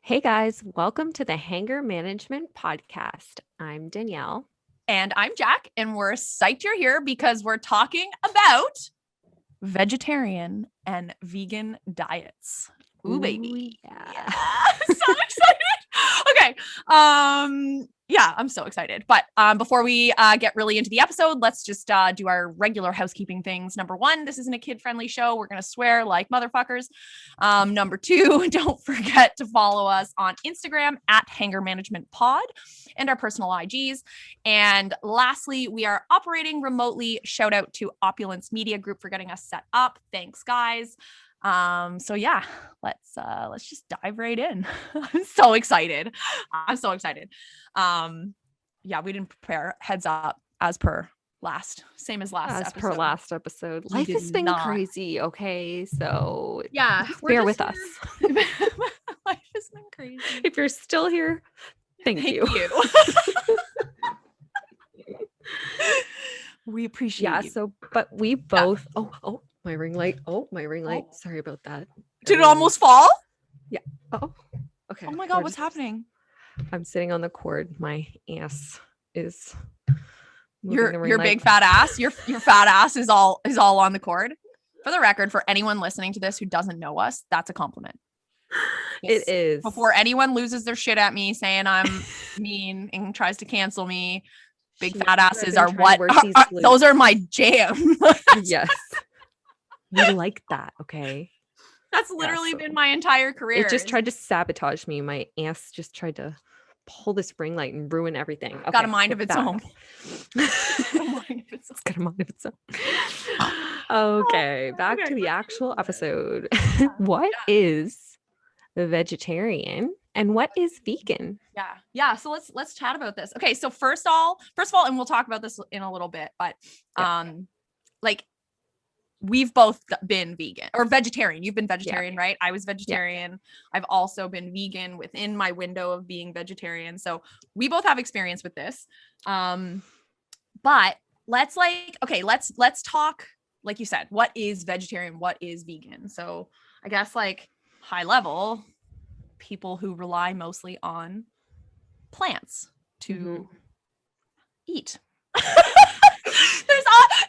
Hey guys, welcome to the Hanger Management Podcast. I'm Danielle. And I'm Jack, and we're psyched you're here because we're talking about vegetarian and vegan diets. Ooh, baby. Yeah. So excited. Okay. I'm so excited. But before we get really into the episode, let's just do our regular housekeeping things. Number one, this isn't a kid-friendly show. We're going to swear like motherfuckers. Number two, don't forget to follow us on Instagram at Hanger Management Pod and our personal IGs. And lastly, we are operating remotely. Shout out to Opulence Media Group for getting us set up. Thanks, guys. Let's just dive right in. I'm so excited. We didn't prepare, heads up, as per last episode. Life has been crazy. Okay. So bear with us. Life has been crazy. If you're still here, thank you. We appreciate you. So, but we both, my ring light. Sorry about that. Did it almost fall? Yeah. Oh, okay. Oh my God, what's happening? I'm sitting on the cord. My ass is your big fat ass. Your fat ass is all on the cord. For the record, for anyone listening to this who doesn't know us, that's a compliment. Yes. It is. Before anyone loses their shit at me saying I'm mean and tries to cancel me, big fat asses are what? Those are my jam. Yes. We like that. Okay. That's literally been my entire career. It just tried to sabotage me. My ass just tried to pull this ring light and ruin everything. Okay, got a mind of its own. It's got a mind of its own. Okay, back to the actual episode. What is the vegetarian and what is vegan? Yeah. So let's chat about this. Okay, so first of all, and we'll talk about this in a little bit, but we've both been vegan or vegetarian. You've been vegetarian, right? I was vegetarian. Yeah. I've also been vegan within my window of being vegetarian. So we both have experience with this. But let's talk, like you said, what is vegetarian? What is vegan? So I guess like high level, people who rely mostly on plants to eat.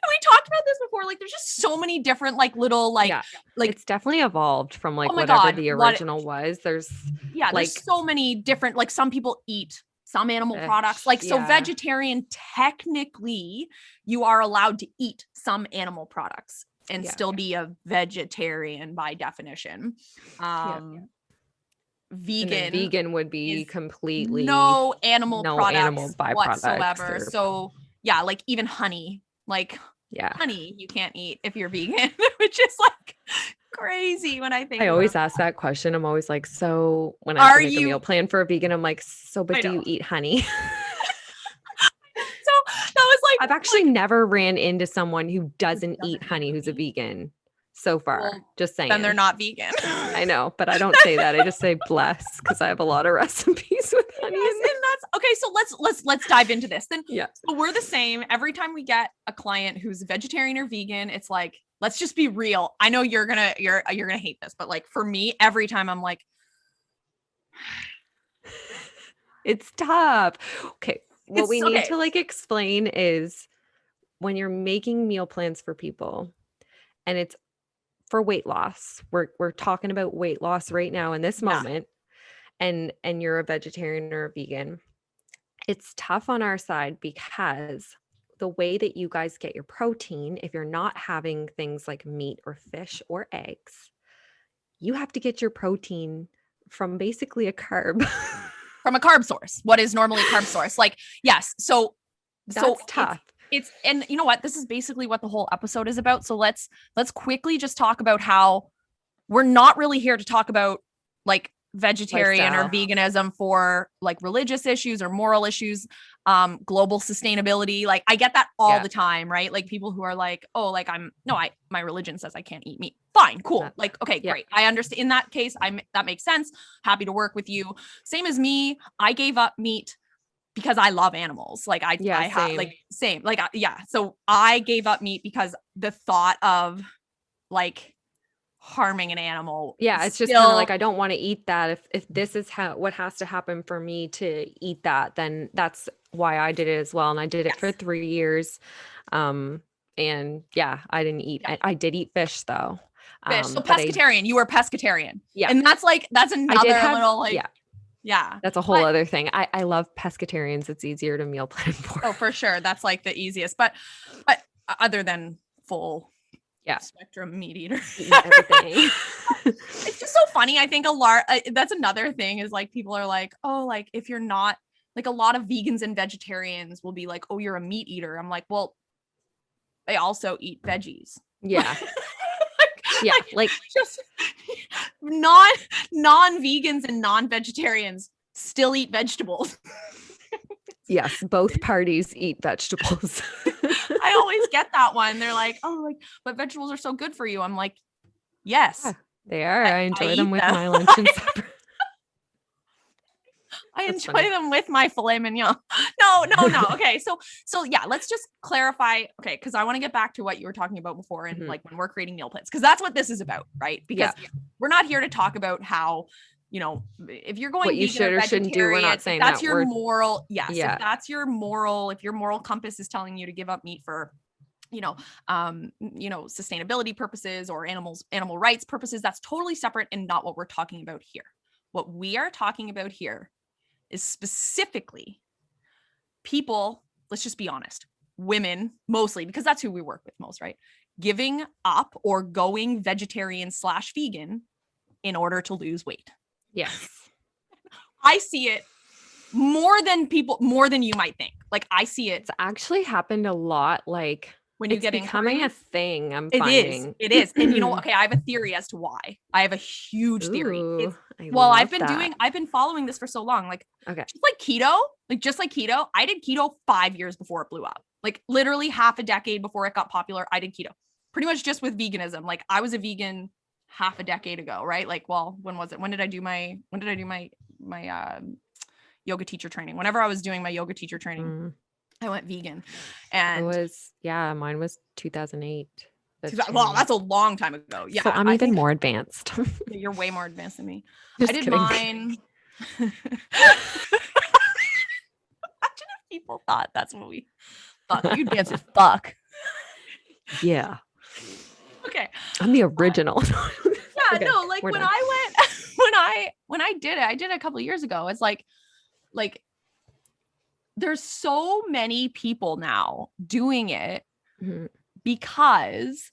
We talked about this before. Like, there's just so many different it's definitely evolved from whatever the original was. There's so many different, like, some people eat some animal products. So vegetarian, technically, you are allowed to eat some animal products and still be a vegetarian by definition. Vegan would be completely no animal products whatsoever. So like even honey, honey you can't eat if you're vegan, which is like crazy when I think. I always ask that question. I'm always like, so when I make a meal plan for a vegan, I'm like, but do you eat honey? So that was like, I've actually never ran into someone who doesn't eat honey who's a vegan so far. Well, just saying. Then they're not vegan. I know, but I don't say that. I just say bless because I have a lot of recipes with honey. Yes, and that's okay. So let's dive into this then. Yeah. So we're the same. Every time we get a client who's vegetarian or vegan, it's like, let's just be real. I know you're gonna hate this, but like for me, every time I'm like, it's tough. Okay. What we need to explain is when you're making meal plans for people and it's for weight loss, we're talking about weight loss right now in this moment, and you're a vegetarian or a vegan, it's tough on our side because the way that you guys get your protein, if you're not having things like meat or fish or eggs, you have to get your protein from basically a carb. From a carb source. What is normally a carb source? Like, yes. So that's tough. It's and you know what, this is basically what the whole episode is about. So let's quickly just talk about how we're not really here to talk about like vegetarian or veganism for like religious issues or moral issues, global sustainability. Like I get that all the time, right? Like people who are like, oh, like my religion says I can't eat meat. Fine, cool. Like, okay, great. I understand. In that case, that makes sense. Happy to work with you. Same as me. I gave up meat because I love animals. Like same. So I gave up meat because the thought of like harming an animal. Yeah, it's just kind of like, I don't want to eat that. If this is what has to happen for me to eat that, then that's why I did it as well. And I did it for 3 years. And yeah, I didn't eat. I did eat fish though. Fish. So pescatarian. You were pescatarian. Yeah. And that's another little like, yeah. That's a whole other thing. I love pescatarians. It's easier to meal plan for. Oh, for sure. That's like the easiest. But other than full spectrum meat eater. Everything. It's just so funny. I think that's another thing is like people are like, oh, like if you're not like a lot of vegans and vegetarians will be like, oh, you're a meat eater. I'm like, well, I also eat veggies. Yeah. like just non-vegans and non-vegetarians still eat vegetables. Yes, both parties eat vegetables. I always get that one. They're like, oh, like, but vegetables are so good for you. I'm like, yes, yeah, they are. I enjoy them with them. my lunch and supper. I enjoy them with my filet mignon. No. Okay. So yeah, let's just clarify. Okay. Cause I want to get back to what you were talking about before. And like when we're creating meal plans, cause that's what this is about. Right. Because we're not here to talk about how, you know, if you're going what you should or shouldn't do, we're not saying that's that your moral. Yes. Yeah. If that's your moral, if your moral compass is telling you to give up meat for, sustainability purposes or animal rights purposes, that's totally separate and not what we're talking about here. What we are talking about here is specifically people, let's just be honest, women mostly, because that's who we work with most, right? Giving up or going vegetarian/vegan in order to lose weight. Yes. I see it more than you might think. Like I see it. It's actually happened a lot. Like when you get becoming a thing, I'm finding. It is. And okay, I have a theory as to why. I have a huge theory. I've been following this for so long. Like, just like keto, I did keto 5 years before it blew up. Like literally half a decade before it got popular, I did keto. Pretty much just with veganism. Like I was a vegan half a decade ago, right? Like, well, when was it? When did I do my yoga teacher training? Whenever I was doing my yoga teacher training, I went vegan. And mine was 2008. Well, that's a long time ago. Yeah. So I'm even more advanced. You're way more advanced than me. Just I did kidding. mine. Imagine if people thought that's what we thought. You dance as fuck. Yeah. Okay. I'm the original. Yeah, no, like when I did it, I did it a couple of years ago. It's like there's so many people now doing it because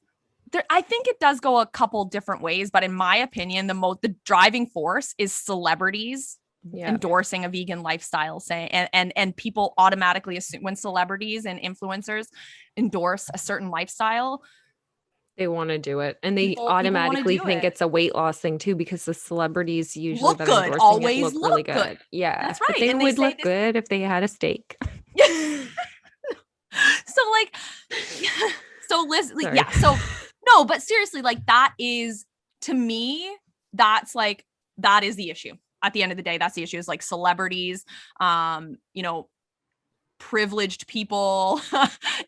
I think it does go a couple different ways, but in my opinion, the driving force is celebrities endorsing a vegan lifestyle, saying and people automatically assume when celebrities and influencers endorse a certain lifestyle, they want to do it, and they automatically think it's a weight loss thing too, because the celebrities usually look good, always look really good. Yeah, that's right. But they would look good if they had a steak. No, but seriously, like that is, to me, that is the issue. At the end of the day, that's the issue, is like celebrities, privileged people,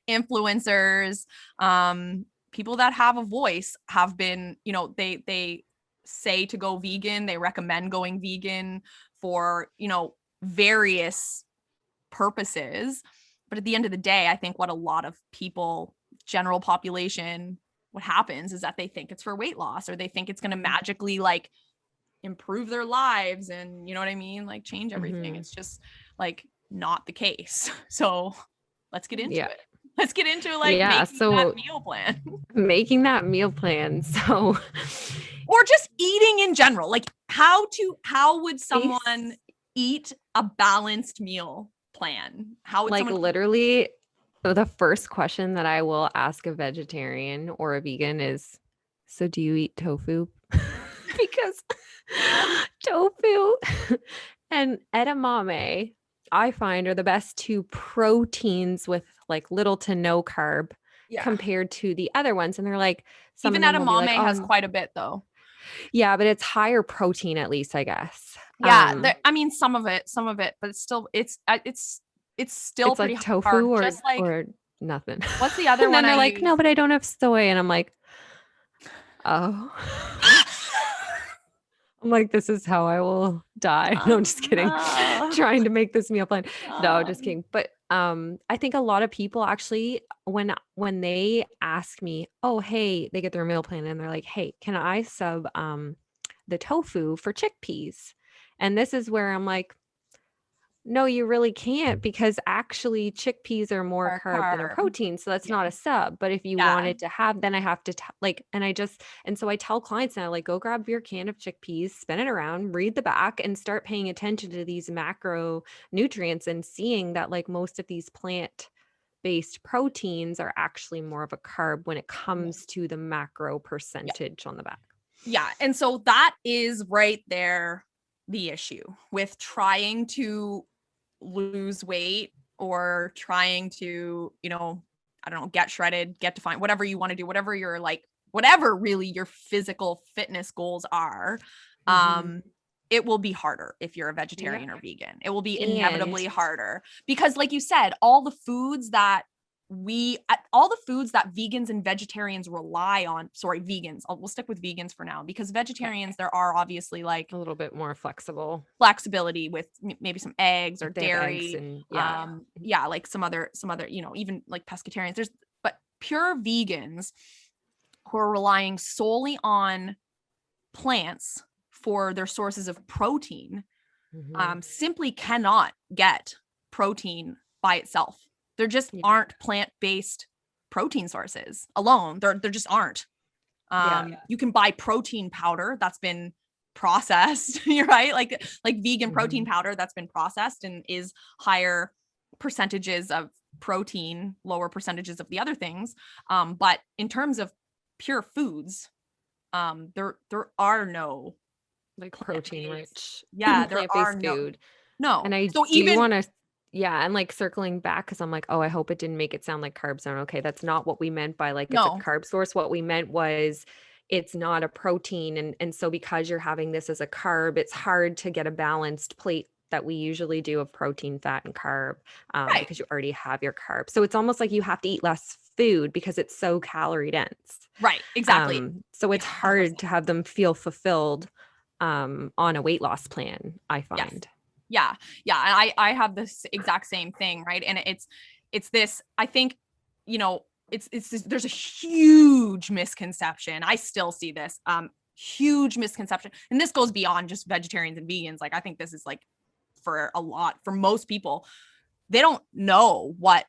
influencers, people that have a voice have been, they say to go vegan. They recommend going vegan for, various purposes. But at the end of the day, I think what a lot of people, general population, what happens is that they think it's for weight loss, or they think it's going to magically like improve their lives and, you know what I mean? Like change everything. It's just like not the case. So let's get into it. Let's get into making that meal plan. Making that meal plan. So, or just eating in general. Like how would someone eat a balanced meal plan? How would literally the first question that I will ask a vegetarian or a vegan is, so do you eat tofu? Because tofu and edamame, I find, are the best two proteins with like little to no carb compared to the other ones. And they're like, even edamame has quite a bit though. Yeah, but it's higher protein, at least, I guess. Yeah, some of it, but it's still it's pretty like tofu hard, or nothing. What's the other one? And then they're like, no, but I don't have soy, and I'm like, Oh. I'm like, this is how I will die. No, I'm just kidding. Trying to make this meal plan. No, just kidding. But I think a lot of people actually, when they ask me, oh, hey, they get their meal plan and they're like, hey, can I sub the tofu for chickpeas? And this is where I'm like, no, you really can't, because actually chickpeas are more Or carb than a carb. protein. So that's not a sub. But if you Yeah. wanted to have, then I have to and so I tell clients now, like, go grab your can of chickpeas, spin it around, read the back, and start paying attention to these macronutrients and seeing that like most of these plant-based proteins are actually more of a carb when it comes to the macro percentage on the back. Yeah. And so that is right there the issue with trying to lose weight or trying to, I don't know, get shredded, get defined, whatever you want to do, whatever your whatever really your physical fitness goals are. It will be harder if you're a vegetarian or vegan. It will be inevitably harder because, like you said, all the foods that vegans and vegetarians rely on, vegans, we'll stick with vegans for now, because vegetarians, there are obviously like a little bit more flexibility with maybe some eggs or dairy, eggs and like some other, even like pescatarians, but pure vegans who are relying solely on plants for their sources of protein, simply cannot get protein by itself. There just aren't plant-based protein sources alone. There just aren't. You can buy protein powder that's been processed, you're right? Like vegan protein powder that's been processed and is higher percentages of protein, lower percentages of the other things. But in terms of pure foods, there are no like protein rich. Yeah, there are food. No. And I do want to and like circling back, because I'm like, oh, I hope it didn't make it sound like carbs aren't okay. That's not what we meant by like it's a carb source. What we meant was it's not a protein. And so because you're having this as a carb, it's hard to get a balanced plate that we usually do of protein, fat, and carb, because you already have your carbs. So it's almost like you have to eat less food because it's so calorie dense. Right, exactly. So it's hard to have them feel fulfilled on a weight loss plan, I find. Yeah. And I have this exact same thing, right? And it's this, I think, it's this, there's a huge misconception. I still see this huge misconception. And this goes beyond just vegetarians and vegans. Like, I think this is like for most people, they don't know what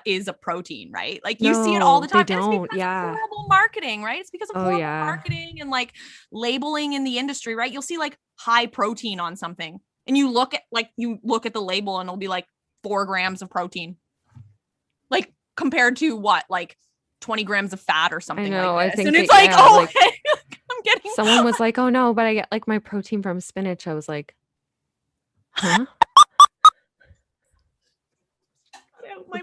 is a protein, right? Like you see it all the time. They don't. It's because of horrible marketing, right? It's because of horrible marketing and like labeling in the industry, right? You'll see like high protein on something and you look at the label and it'll be like 4 grams of protein, like compared to what, like 20 grams of fat or something. I know, like this. I think, and it's like, I'm getting. Someone was like, "Oh no, but I get like my protein from spinach." I was like, "Huh?"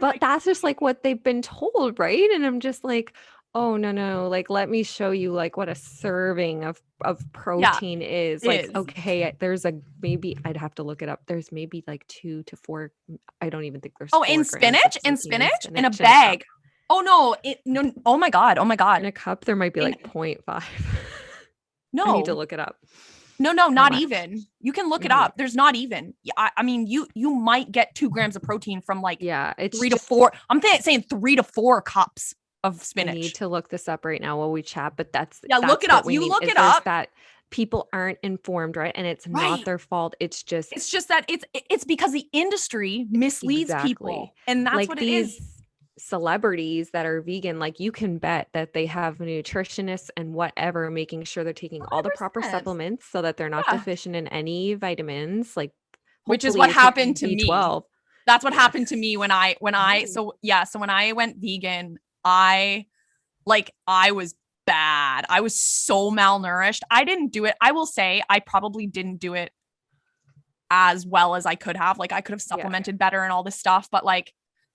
But that's just like what they've been told, right? And I'm just like, oh no, like let me show you like what a serving of protein is. Like, okay, there's maybe I'd have to look it up. There's maybe like 2 to 4. I don't even think there's. In spinach in a bag. Oh no, oh my god. In a cup there might be like 0.5. No, I need to look it up. No, not even. You can look it up. There's not even. I mean, you might get 2 grams of protein from like it's 3 to 4. I'm saying 3 to 4 cups of spinach. I need to look this up right now while we chat, but that's look it up. You look it up. That people aren't informed, right? And it's not their fault. It's just that it's because the industry misleads people, and that's like what it is. Celebrities that are vegan, like you can bet that they have nutritionists and whatever making sure they're taking 100%. All the proper supplements so that they're not deficient in any vitamins, like which is what happened to B12. Me. That's what happened to me when I when I went vegan, I was bad. I was so malnourished. I didn't do it. I will say I probably didn't do it as well as I could have. Like I could have supplemented better and all this stuff, but like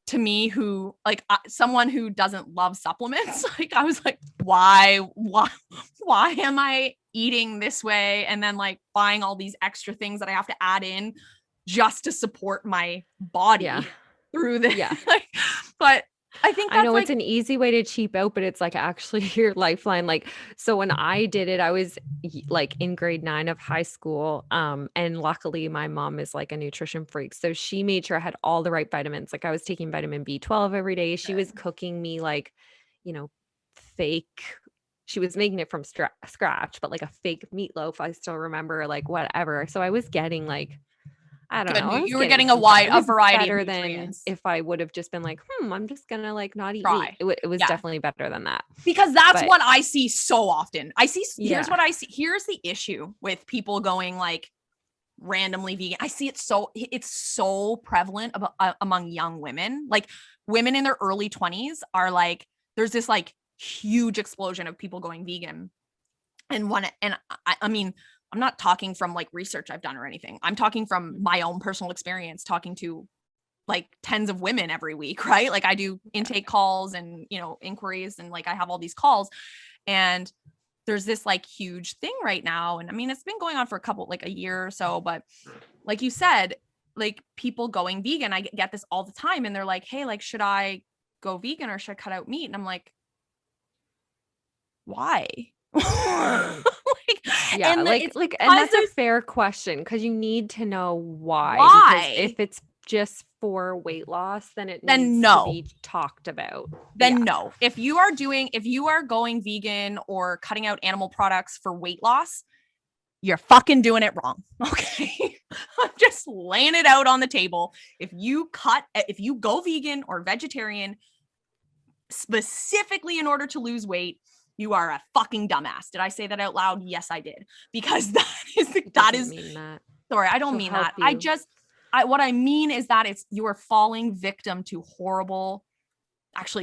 to me, who like someone who doesn't love supplements, like I was like, why am I eating this way? And then like buying all these extra things that I have to add in just to support my body through this. Yeah. But I think I that's know like, it's an easy way to cheap out, but it's like actually your lifeline. Like, so when I did it, I was like in grade 9 of high school. And luckily my mom is like a nutrition freak. So she made sure I had all the right vitamins. Like I was taking vitamin B12 every day. She was cooking me like, you know, fake. She was making it from scratch, but like a fake meatloaf. I still remember like whatever. So I was getting like I don't good. know. I was You were getting getting some stuff. It a was variety of better than nutrients. if I would have just been like, I'm just gonna like not eat meat. Try. It was Yeah. definitely better than that. Because that's But what I see so often. Here's yeah, what I see. Here's the issue with people going like randomly vegan. I see it's so prevalent among young women. Like women in their early 20s are like, there's this like huge explosion of people going vegan. I mean, I'm not talking from like research I've done or anything. I'm talking from my own personal experience, talking to like tens of women every week, right? Like I do intake calls and, inquiries, and like I have all these calls, and there's this like huge thing right now. And I mean, it's been going on for a year or so, but like you said, like people going vegan, I get this all the time, and they're like, hey, like, should I go vegan or should I cut out meat? And I'm like, why? yeah, and that's a fair question because you need to know why. Because if it's just for weight loss, then it needs to be talked about. No. If you are going vegan or cutting out animal products for weight loss, you're fucking doing it wrong. Okay. I'm just laying it out on the table. If you go vegan or vegetarian specifically in order to lose weight, you are a fucking dumbass. Did I say that out loud? Yes, I did. Because sorry, I don't mean that. What I mean is that you are falling victim to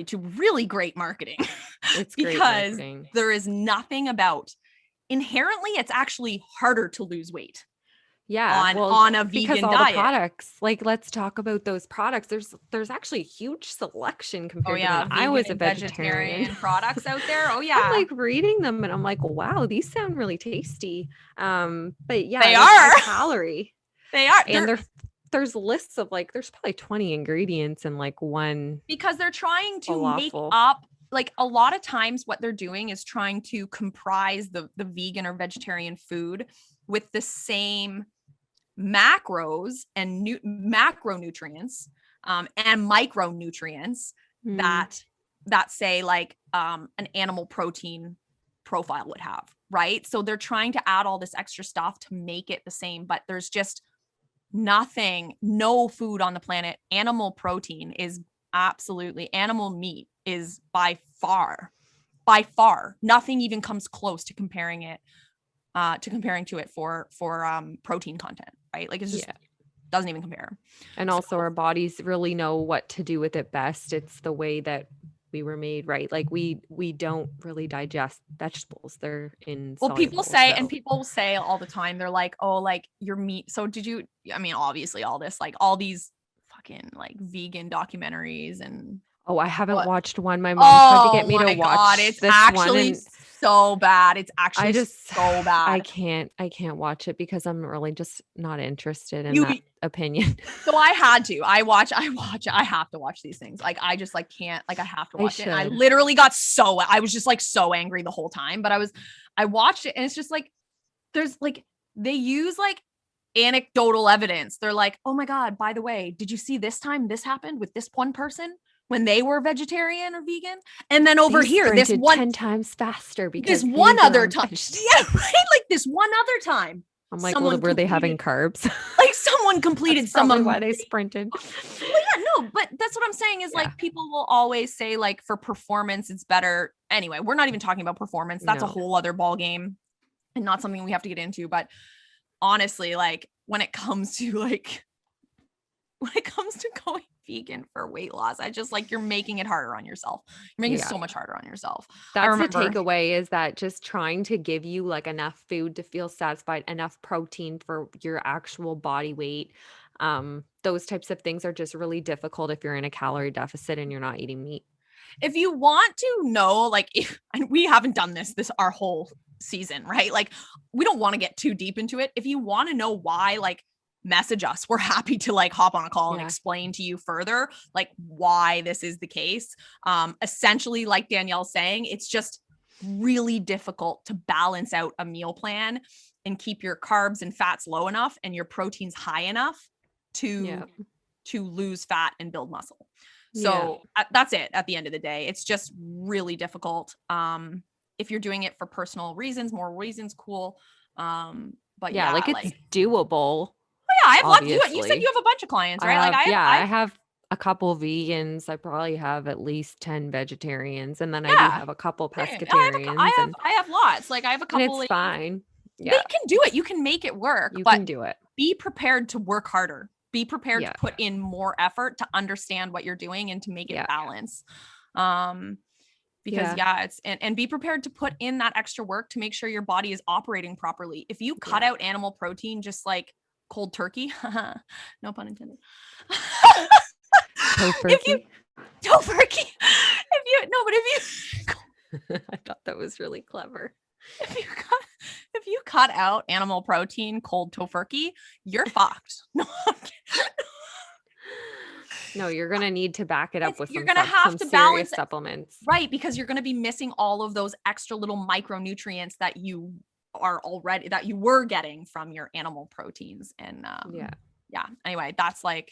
to really great marketing. It's because great marketing. There is nothing about inherently, it's actually harder to lose weight. Yeah, on a vegan because all diet. The products, like let's talk about those products. There's actually a huge selection compared to when I was a vegetarian products out there. Oh yeah, I'm like reading them and I'm like, wow, these sound really tasty. But yeah, they are high calorie. They are, and there's lists of like there's probably 20 ingredients in like one, because they're trying to make up. Like a lot of times what they're doing is trying to comprise the vegan or vegetarian food with the same macros and macronutrients and micronutrients that say like an animal protein profile would have, right? So they're trying to add all this extra stuff to make it the same, but there's just no food on the planet. Animal protein is absolutely, animal meat is by far nothing even comes close to comparing to it for protein content, right? Like it's just doesn't even compare. And also our bodies really know what to do with it best. It's the way that we were made, right? Like we don't really digest vegetables. They're people say all the time, they're like, oh, like your meat. So obviously all this, like all these fucking like vegan documentaries and I haven't watched one. My mom tried to get me to watch it's this actually one. So bad. It's actually so bad. I can't watch it because I'm really just not interested in that opinion. So I had to. I have to watch these things. Like I just like can't. Like I have to watch it. And I literally I was just like so angry the whole time. But I watched it and it's just like there's like they use like anecdotal evidence. They're like, oh my God, by the way, did you see this time this happened with this one person when they were vegetarian or vegan? And then over here, this one 10 times faster because this one other time. Yeah, right. Like this one other time. I'm like, were they having carbs? Like someone completed why they sprinted. Well, yeah, no, but that's what I'm saying is like people will always say like for performance, it's better. Anyway, we're not even talking about performance. That's a whole other ball game and not something we have to get into. But honestly, like when it comes to going vegan for weight loss, I just like, you're making it harder on yourself. You're making it so much harder on yourself. That's the takeaway, is that just trying to give you like enough food to feel satisfied, enough protein for your actual body weight. Those types of things are just really difficult if you're in a calorie deficit and you're not eating meat. If you want to know, like, and we haven't done this our whole season, right? Like we don't want to get too deep into it. If you want to know why, like message us. We're happy to like hop on a call and Yeah. explain to you further like why this is the case. Essentially, like Danielle's saying, it's just really difficult to balance out a meal plan and keep your carbs and fats low enough and your proteins high enough to lose fat and build muscle. So that's it at the end of the day. It's just really difficult. If you're doing it for personal reasons, more reasons, cool. But yeah, like it's doable. Yeah, I've loved you. You said you have a bunch of clients, right? I have a couple vegans. I probably have at least 10 vegetarians, and then I do have a couple pescatarians. I have lots. Like I have a couple. And it's fine. Yeah. They can do it. You can make it work. You can do it. Be prepared to work harder. Be prepared to put in more effort to understand what you're doing and to make it balance. Because it's and be prepared to put in that extra work to make sure your body is operating properly. If you cut out animal protein just like cold turkey, no pun intended. Tofurkey. I thought that was really clever. If you cut out animal protein cold tofurkey, you're fucked. No, you're going to need to back it up with you're going to have to balance supplements. Right, because you're going to be missing all of those extra little micronutrients that you were getting from your animal proteins. And anyway, that's like,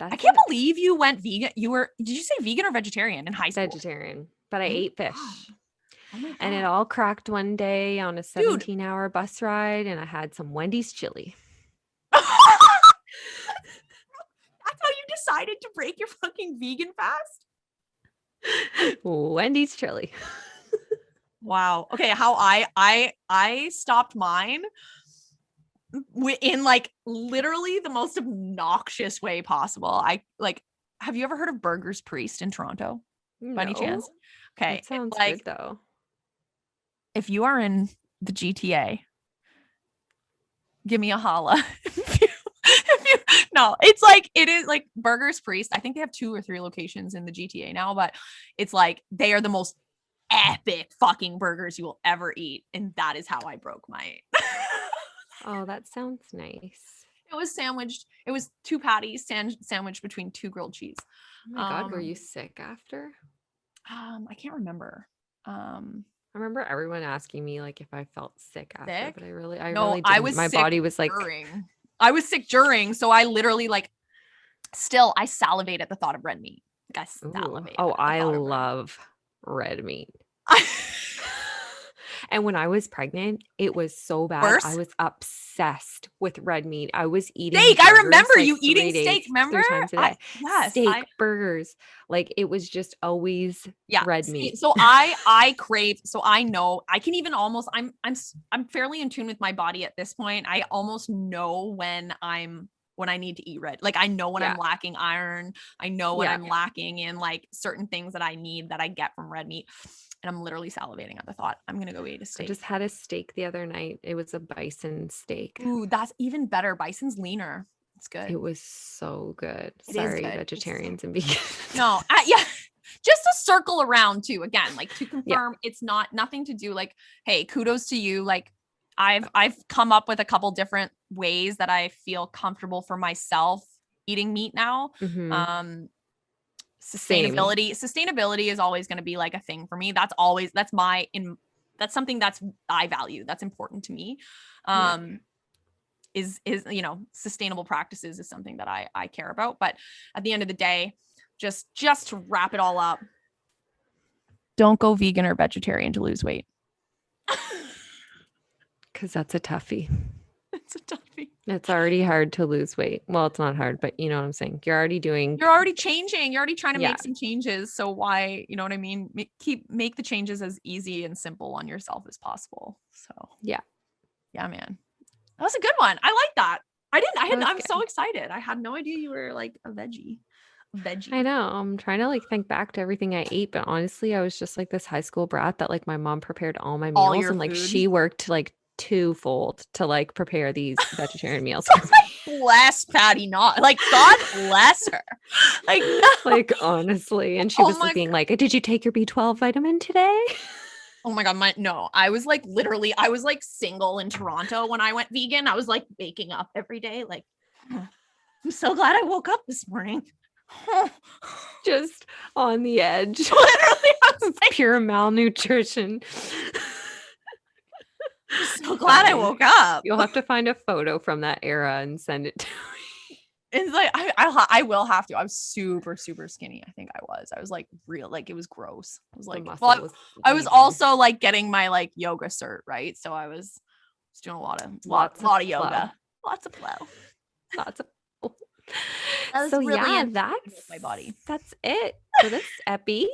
I can't believe you went vegan. Did you say vegan or vegetarian in high school? Vegetarian, but I ate fish. Oh, and it all cracked one day on a 17-hour bus ride, and I had some Wendys Chili. That's how you decided to break your fucking vegan fast? Wendys Chili. Wow. Okay, how I stopped mine in like literally the most obnoxious way possible. Have you ever heard of Burgers Priest in Toronto? No. By any chance? Okay. That sounds good though. If you are in the GTA, give me a holla. No, it's like, it is like Burgers Priest. I think they have 2 or 3 locations in the GTA now, but it's like, they are the most epic fucking burgers you will ever eat. And that is how I broke my. Oh, that sounds nice. It was sandwiched. It was 2 patties sandwiched between 2 grilled cheese. Oh my God, were you sick after? I can't remember. I remember everyone asking me like if I felt sick after, but I really didn't. My body was like I was sick during, so I literally like I salivate at the thought of red meat. Like I salivate. Oh, I love red meat. And when I was pregnant, it was so bad. I was obsessed with red meat. I was eating steak. I remember you eating steak. Remember? 3 times a day. Steak, burgers. Like it was just always red meat. So I crave. So I know I can even almost. I'm fairly in tune with my body at this point. I almost know when I need to eat red. Like I know when I'm lacking iron. I know when I'm lacking in like certain things that I need that I get from red meat. And I'm literally salivating at the thought. I'm going to go eat a steak. I just had a steak the other night. It was a bison steak. Ooh, that's even better. Bison's leaner. It's good. It was so good. Sorry, vegetarians and vegans. No, just to circle around too. Again, like to confirm, it's nothing to do like, hey, kudos to you. Like I've come up with a couple different ways that I feel comfortable for myself eating meat now. Mm-hmm. Sustainability is always going to be like a thing for me. That's something that's I value. That's important to me. Is sustainable practices is something that I care about. But at the end of the day, just to wrap it all up, don't go vegan or vegetarian to lose weight. Because that's a toughie. It's a toughie. It's already hard to lose weight. Well, it's not hard, but you know what I'm saying? You're already changing. You're already trying to make some changes. So why, you know what I mean? Make the changes as easy and simple on yourself as possible. So yeah, man. That was a good one. I like that. I'm so excited. I had no idea you were like a veggie. I know. I'm trying to like think back to everything I ate, but honestly, I was just like this high school brat that like my mom prepared all my meals and like she worked like twofold to like prepare these vegetarian meals. Bless Patty, not like God bless her. Like, no. Like honestly, and she was being like, "Did you take your B12 vitamin today?" Oh my God, no. I was like single in Toronto when I went vegan. I was like baking up every day, like I'm so glad I woke up this morning. Just on the edge. Literally, I was like, pure malnutrition. I'm so glad I woke up. You'll have to find a photo from that era and send it to me. It's like I will have to. I was super skinny. I think I was like real, like it was gross. I was like, well, I was also like getting my like yoga cert, right? So I was doing a lot of yoga, lots of flow. So really yeah, that's my body. That's it for this epi.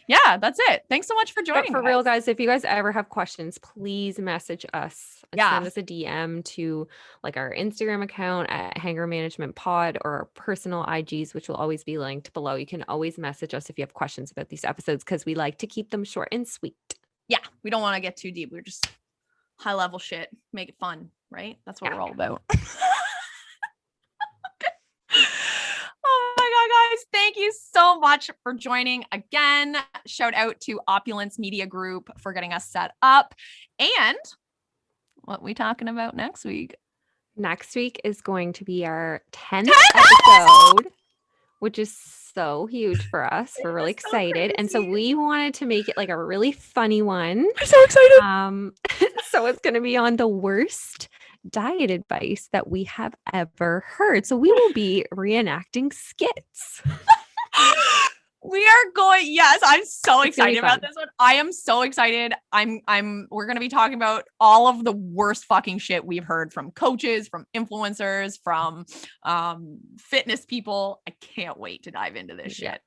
Yeah, that's it. Thanks so much for joining. But for real, guys, if you guys ever have questions, please message us. Send us a DM to like our Instagram account at Hanger Management Pod or our personal IGs, which will always be linked below. You can always message us if you have questions about these episodes because we like to keep them short and sweet. Yeah, we don't want to get too deep. We're just high level shit. Make it fun, right? That's what we're all about. Oh my God, guys. Thank you so much for joining again. Shout out to Opulence Media Group for getting us set up. And what we talking about next week? Next week is going to be our 10th episode, which is so huge for us. We're really excited. And so we wanted to make it like a really funny one. I'm so excited. So it's going to be on the worst diet advice that we have ever heard. So we will be reenacting skits. We are going. Yes, I'm so excited about this one. I am so excited. We're going to be talking about all of the worst fucking shit we've heard from coaches, from influencers, from fitness people. I can't wait to dive into this shit.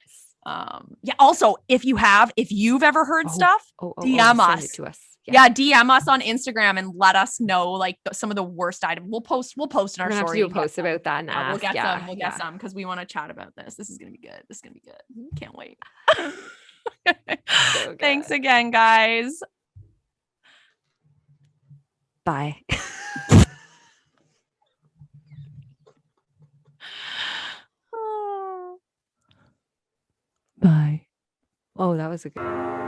Yeah. Also, if you've ever heard stuff, DM us. Send it to us. Yeah, DM us on Instagram and let us know like some of the worst items. We'll post in our story. We'll post about that and ask. We'll get some because we want to chat about this. This is gonna be good. Can't wait. So thanks again, guys. Bye. Bye. Oh, that was a good